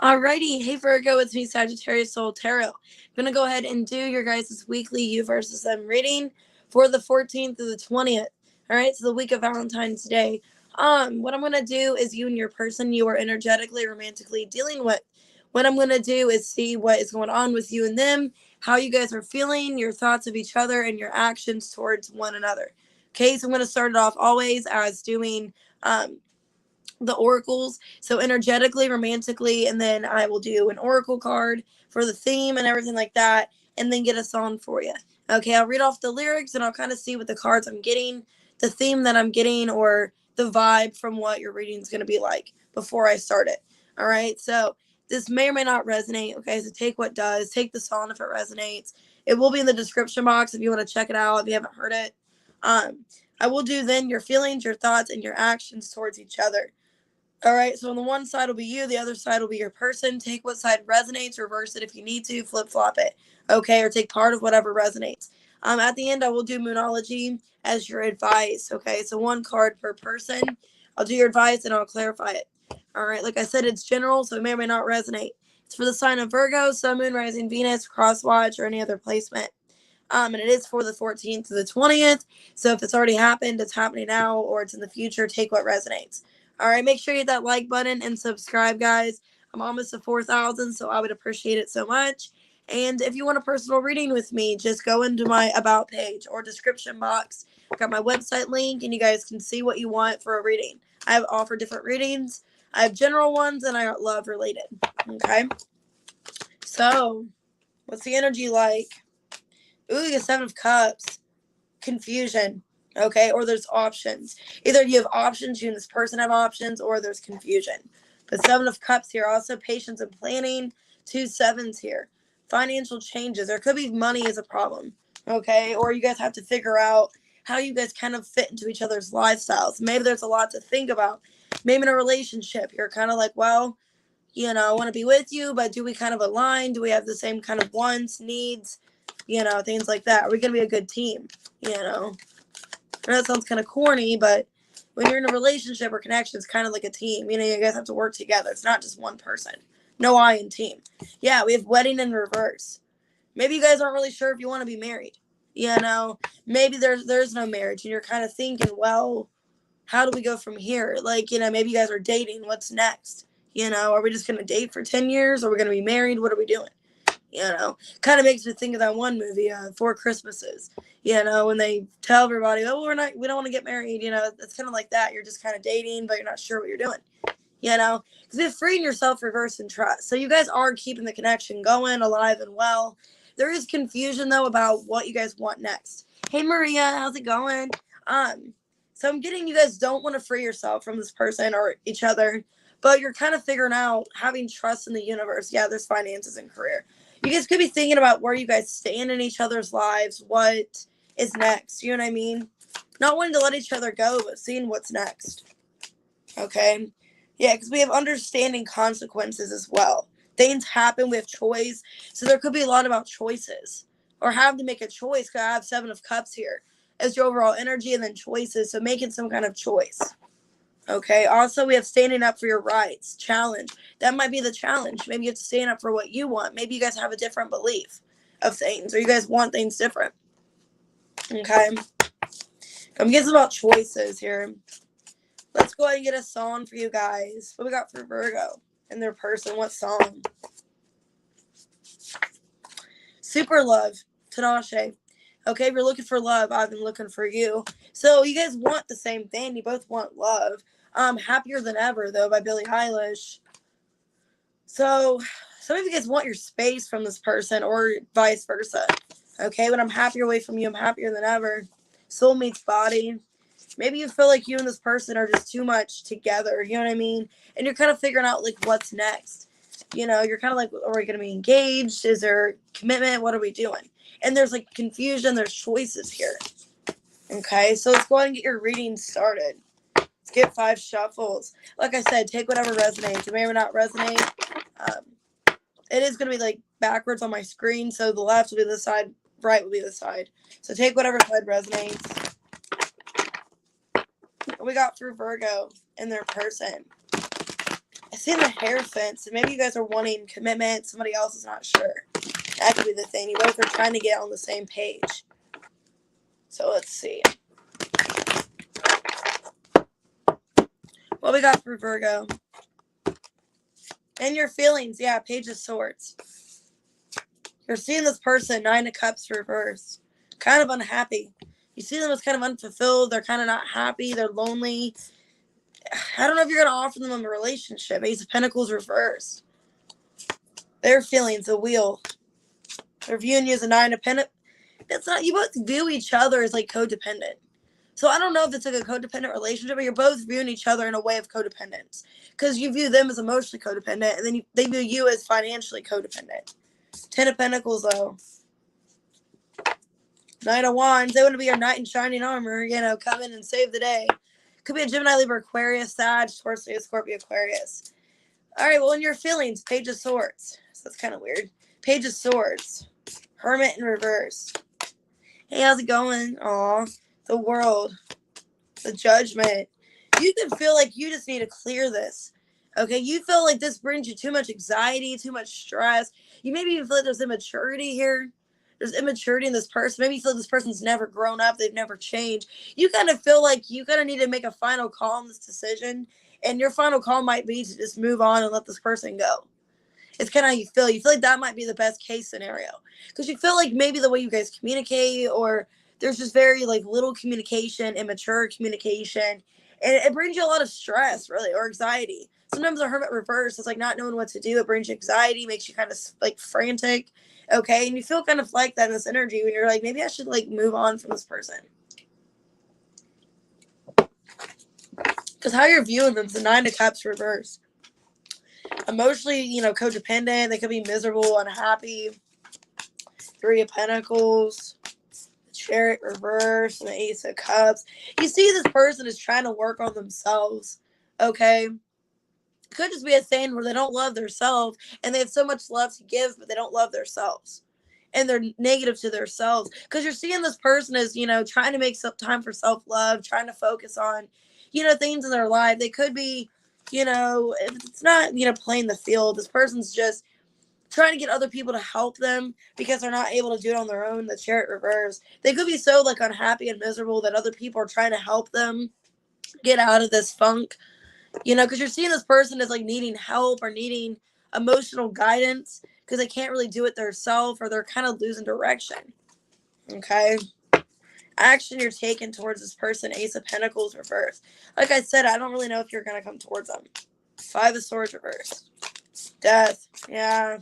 Alrighty, hey Virgo, it's me, Sagittarius Soul Tarot. I'm gonna go ahead and do your guys' weekly you versus them reading for the 14th to the 20th. Alright, so the week of Valentine's Day. What I'm gonna do is you and your person you are energetically, romantically dealing with. What I'm gonna do is see what is going on with you and them, how you guys are feeling, your thoughts of each other, and your actions towards one another. Okay, so I'm gonna start it off always as doing the oracles. So energetically, romantically, and then I will do an oracle card for the theme and everything like that, and then get a song for you. Okay, I'll read off the lyrics and I'll kind of see what the cards I'm getting, the theme that I'm getting, or the vibe from what your reading is going to be like before I start it. All right, so this may or may not resonate. Okay, so take what does, take the song if it resonates. It will be in the description box if you want to check it out if you haven't heard it. I will do then your feelings, your thoughts, and your actions towards each other. All right, so on the one side will be you, the other side will be your person. Take what side resonates, reverse it if you need to, flip flop it, okay, or take part of whatever resonates. At the end, I will do Moonology as your advice, okay, so one card per person. I'll do your advice and I'll clarify it. All right, like I said, it's general, so it may or may not resonate. It's for the sign of Virgo, Sun, Moon, Rising, Venus, cross watch, or any other placement. And it is for the 14th to the 20th. So if it's already happened, it's happening now, or it's in the future, take what resonates. All right, make sure you hit that like button and subscribe, guys. I'm almost to 4,000, so I would appreciate it so much. And if you want a personal reading with me, just go into my About page or description box. I got my website link, and you guys can see what you want for a reading. I have offer different readings. I have general ones, and I got love related. Okay? So, what's the energy like? Ooh, you got 7 of Cups. Confusion. Okay, or there's options. Either you have options, you and this person have options, or there's confusion. But 7 of Cups here. Also patience and planning. 2 sevens here. Financial changes. There could be money as a problem. Okay, or you guys have to figure out how you guys kind of fit into each other's lifestyles. Maybe there's a lot to think about. Maybe in a relationship, you're kind of like, well, I want to be with you, but do we kind of align? Do we have the same kind of wants, needs, things like that? Are we going to be a good team? I know that sounds kind of corny, but when you're in a relationship or connection, it's kind of like a team. You guys have to work together. It's not just one person. No I in team. Yeah, we have wedding in reverse. Maybe you guys aren't really sure if you want to be married. Maybe there's no marriage, and you're kind of thinking, well, how do we go from here? Like, maybe you guys are dating. What's next? Are we just going to date for 10 years? Are we going to be married? What are we doing? Kind of makes me think of that one movie, Four Christmases, when they tell everybody, oh, we don't want to get married. It's kind of like that. You're just kind of dating, but you're not sure what you're doing, because you're freeing yourself, reverse, and trust. So you guys are keeping the connection going, alive and well. There is confusion, though, about what you guys want next. Hey, Maria, how's it going? So I'm getting you guys don't want to free yourself from this person or each other, but you're kind of figuring out having trust in the universe. Yeah, there's finances and career. You guys could be thinking about where you guys stand in each other's lives, what is next, you know what I mean? Not wanting to let each other go, but seeing what's next. Okay? Yeah, because we have understanding consequences as well. Things happen, we have choice. So there could be a lot about choices. Or having to make a choice, because I have 7 of Cups here as your overall energy, and then choices. So making some kind of choice. Okay. Also, we have standing up for your rights. Challenge. That might be the challenge. Maybe you have to stand up for what you want. Maybe you guys have a different belief of things, or you guys want things different. Okay. I'm guessing about choices here. Let's go ahead and get a song for you guys. What we got for Virgo and their person? What song? Super Love. Tinashe. Okay, if you're looking for love, I've been looking for you. So you guys want the same thing. You both want love. Happier Than Ever, though, by Billie Eilish. So some of you guys want your space from this person, or vice versa. Okay, when I'm happier away from you, I'm happier than ever. Soul meets body. Maybe you feel like you and this person are just too much together. You know what I mean? And you're kind of figuring out, like, what's next. You're kind of like, are we going to be engaged? Is there commitment? What are we doing? And there's, like, confusion. There's choices here. Okay, so let's go ahead and get your reading started. Let's get 5 shuffles. Like I said, take whatever resonates. It may or may not resonate. It is going to be, like, backwards on my screen, so the left will be this side, right will be this side. So take whatever side resonates. What we got for Virgo and their person? I see the Hierophant, so maybe you guys are wanting commitment. Somebody else is not sure. That could be the thing. You both are trying to get on the same page. So let's see. What we got for Virgo? And your feelings. Yeah, Page of Swords. You're seeing this person, Nine of Cups reversed. Kind of unhappy. You see them as kind of unfulfilled. They're kind of not happy. They're lonely. I don't know if you're going to offer them a relationship. Ace of Pentacles reversed. Their feelings, a Wheel. They're viewing you as a Nine of Pentacles. That's not, you both view each other as like codependent. So I don't know if it's like a codependent relationship, but you're both viewing each other in a way of codependence. Because you view them as emotionally codependent, and then they view you as financially codependent. 10 of Pentacles, though. Knight of Wands. They want to be your knight in shining armor, come in and save the day. Could be a Gemini, Libra, Aquarius, Sag, Taurus, Scorpio, Aquarius. All right, well, in your feelings, Page of Swords. So that's kind of weird. Page of Swords. Hermit in reverse. Hey, how's it going? Aw, the World. The Judgment. You can feel like you just need to clear this. Okay, you feel like this brings you too much anxiety, too much stress. You maybe even feel like there's immaturity here. There's immaturity in this person. Maybe you feel this person's never grown up. They've never changed. You kind of feel like you kind of need to make a final call on this decision. And your final call might be to just move on and let this person go. It's kind of how you feel. You feel like that might be the best case scenario. Because you feel like maybe the way you guys communicate, or there's just very like little communication, immature communication. And it brings you a lot of stress, really, or anxiety. Sometimes a Hermit reverse is like not knowing what to do. It brings you anxiety, makes you kind of like frantic. Okay, and you feel kind of like that in this energy when you're like, maybe I should like move on from this person. Because how you're viewing them is the Nine of Cups reverse. Emotionally, codependent. They could be miserable, unhappy. Three of Pentacles. The Chariot reverse. And the Ace of Cups. You see this person is trying to work on themselves. Okay? Could just be a thing where they don't love themselves and they have so much love to give, but they don't love themselves. And they're negative to themselves. Because you're seeing this person as, trying to make some time for self-love, trying to focus on, things in their life. They could be, if it's not, playing the field. This person's just trying to get other people to help them because they're not able to do it on their own. The Chariot reverse. They could be so, like, unhappy and miserable that other people are trying to help them get out of this funk. Because you're seeing this person as like needing help or needing emotional guidance because they can't really do it themselves, or they're kind of losing direction. Okay. Action you're taking towards this person, Ace of Pentacles reverse. Like I said, I don't really know if you're going to come towards them. Five of Swords reverse. Death. Yeah.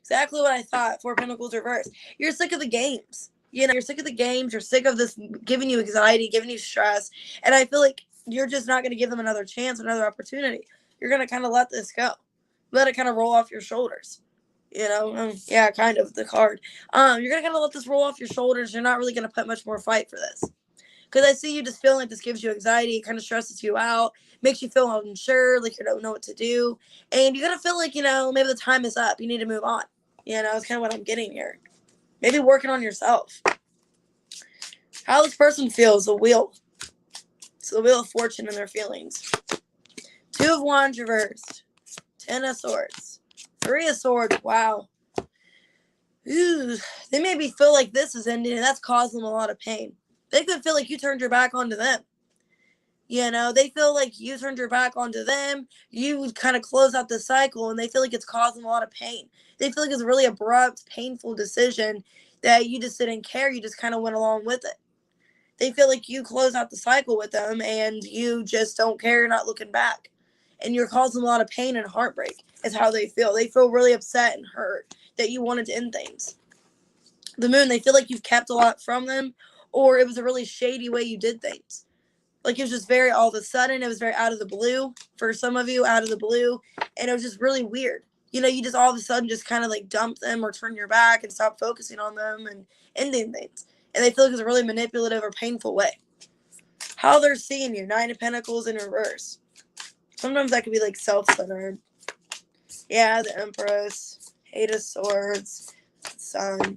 Exactly what I thought. Four of Pentacles reverse. You're sick of the games. You're sick of the games. You're sick of this giving you anxiety, giving you stress. And I feel like you're just not going to give them another chance, another opportunity. You're going to kind of let this go. Let it kind of roll off your shoulders. Yeah, kind of the card. You're going to kind of let this roll off your shoulders. You're not really going to put much more fight for this. Because I see you just feeling like this gives you anxiety. It kind of stresses you out. Makes you feel unsure, like you don't know what to do. And you're going to feel like, maybe the time is up. You need to move on. It's kind of what I'm getting here. Maybe working on yourself. How this person feels, a Wheel. So the Wheel of Fortune and their feelings. Two of Wands reversed. 10 of Swords. 3 of Swords. Wow. Ooh, they maybe feel like this is ending, and that's causing them a lot of pain. They could feel like you turned your back onto them. They feel like you turned your back onto them. You kind of close out the cycle, and they feel like it's causing a lot of pain. They feel like it's a really abrupt, painful decision that you just didn't care. You just kind of went along with it. They feel like you close out the cycle with them and you just don't care, you're not looking back. And you're causing a lot of pain and heartbreak is how they feel. They feel really upset and hurt that you wanted to end things. The Moon, they feel like you've kept a lot from them, or it was a really shady way you did things. Like it was just very all of a sudden, it was very out of the blue for some of you, out of the blue. And it was just really weird. You just all of a sudden just kind of like dump them or turn your back and stop focusing on them and ending things. And they feel like it's a really manipulative or painful way. How they're seeing you. 9 of Pentacles in reverse. Sometimes that could be like self-centered. Yeah, the Empress. 8 of Swords. Sun.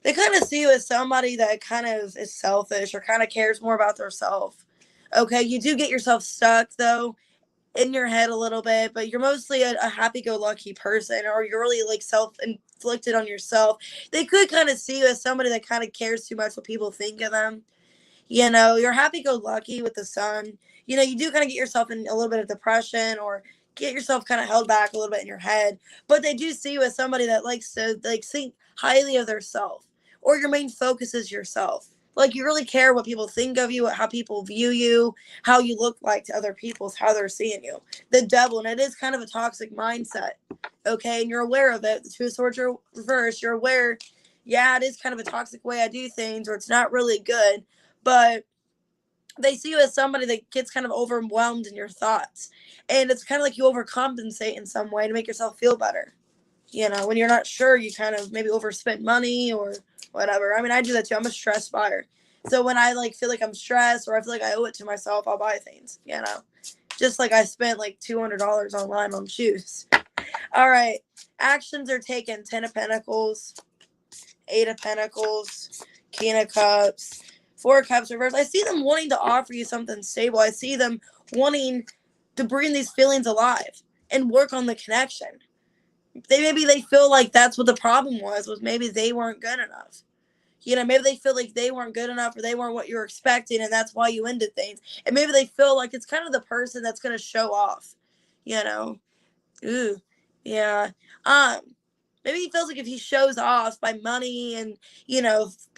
They kind of see you as somebody that kind of is selfish or kind of cares more about themselves. Okay, you do get yourself stuck though. in your head a little bit, but you're mostly a happy-go-lucky person, or you're really like self-inflicted on yourself. They could kind of see you as somebody that kind of cares too much what people think of them. You're happy-go-lucky with the sun. You do kind of get yourself in a little bit of depression, or get yourself kind of held back a little bit in your head. But they do see you as somebody that likes to like think highly of their self, or your main focus is yourself. Like you really care what people think of you, how people view you, how you look like to other people, how they're seeing you. The devil, and it is kind of a toxic mindset, okay? And you're aware of it. The Two of Swords are reversed. You're aware, yeah, it is kind of a toxic way I do things, or it's not really good, but they see you as somebody that gets kind of overwhelmed in your thoughts. And it's kind of like you overcompensate in some way to make yourself feel better. When you're not sure, you kind of maybe overspend money or whatever. I mean, I do that too. I'm a stress buyer. So when I like feel like I'm stressed, or I feel like I owe it to myself, I'll buy things. Just like I spent like $200 online on shoes. All right. Actions are taken. 10 of Pentacles, 8 of Pentacles, King of Cups, 4 of Cups reversed. I see them wanting to offer you something stable. I see them wanting to bring these feelings alive and work on the connection. Maybe they feel like that's what the problem was maybe they weren't good enough. Maybe they feel like they weren't good enough, or they weren't what you were expecting, and that's why you ended things. And maybe they feel like it's kind of the person that's going to show off. Ooh, yeah. Maybe he feels like if he shows off by money and,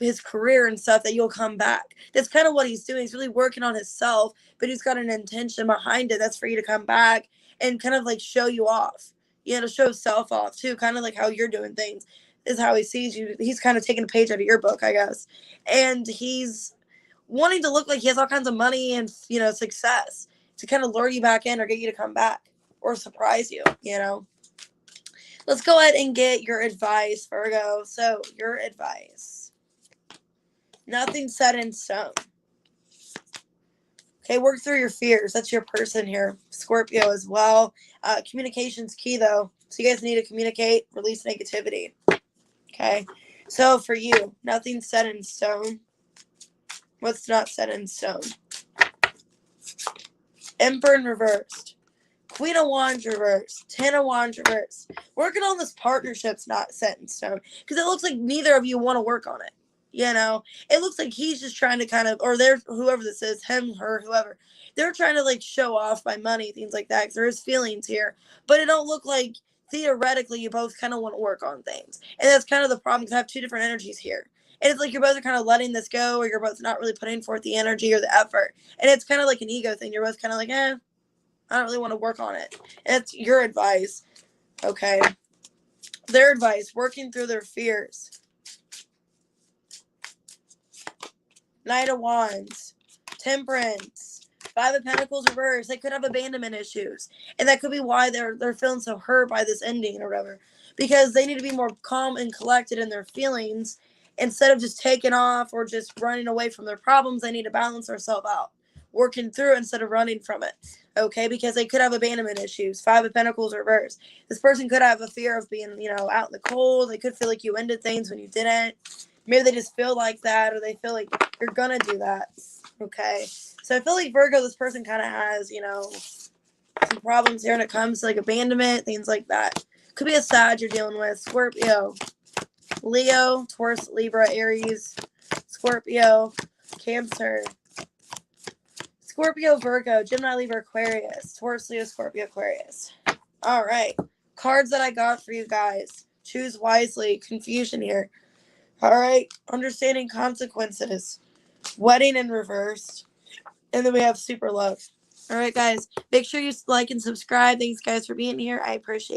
his career and stuff, that you'll come back. That's kind of what he's doing. He's really working on himself, but he's got an intention behind it. That's for you to come back and kind of like show you off. To show self off too, kind of like how you're doing things is how he sees you. He's kind of taking a page out of your book, I guess. And he's wanting to look like he has all kinds of money and, success to kind of lure you back in or get you to come back or surprise you. Let's go ahead and get your advice, Virgo. So, your advice. Nothing set in stone. Okay, work through your fears. That's your person here. Scorpio as well. Communication's key, though. So you guys need to communicate, release negativity. Okay, so for you, nothing set in stone. What's not set in stone? Emperor in reversed. Queen of Wands reversed. 10 of Wands reversed. Working on this partnership's not set in stone, because it looks like neither of you want to work on it. It looks like he's just trying to kind of, or they're, whoever this is, him, her, whoever, they're trying to like show off by money, things like that, because there is feelings here. But it don't look like theoretically you both kind of want to work on things. And that's kind of the problem, because I have two different energies here. And it's like you're both are kind of letting this go, or you're both not really putting forth the energy or the effort. And it's kind of like an ego thing. You're both kind of like, I don't really want to work on it. And it's your advice. Okay. Their advice, working through their fears. Knight of Wands, Temperance, 5 of Pentacles reversed. They could have abandonment issues, and that could be why they're feeling so hurt by this ending or whatever, because they need to be more calm and collected in their feelings instead of just taking off or just running away from their problems. They need to balance themselves out, working through it instead of running from it. Okay, because they could have abandonment issues. 5 of Pentacles reversed. This person could have a fear of being, out in the cold. They could feel like you ended things when you didn't. Maybe they just feel like that, or they feel like you're gonna do that. Okay, so I feel like Virgo, this person kind of has, some problems here when it comes to like abandonment, things like that. Could be a Sag you're dealing with. Scorpio, Leo, Taurus, Libra, Aries, Scorpio, Cancer, Scorpio, Virgo, Gemini, Libra, Aquarius, Taurus, Leo, Scorpio, Aquarius. All right, cards that I got for you guys. Choose wisely. Confusion here. All right, understanding consequences. Wedding in reverse. And then we have super love. All right, guys, make sure you like and subscribe. Thanks, guys, for being here. I appreciate it.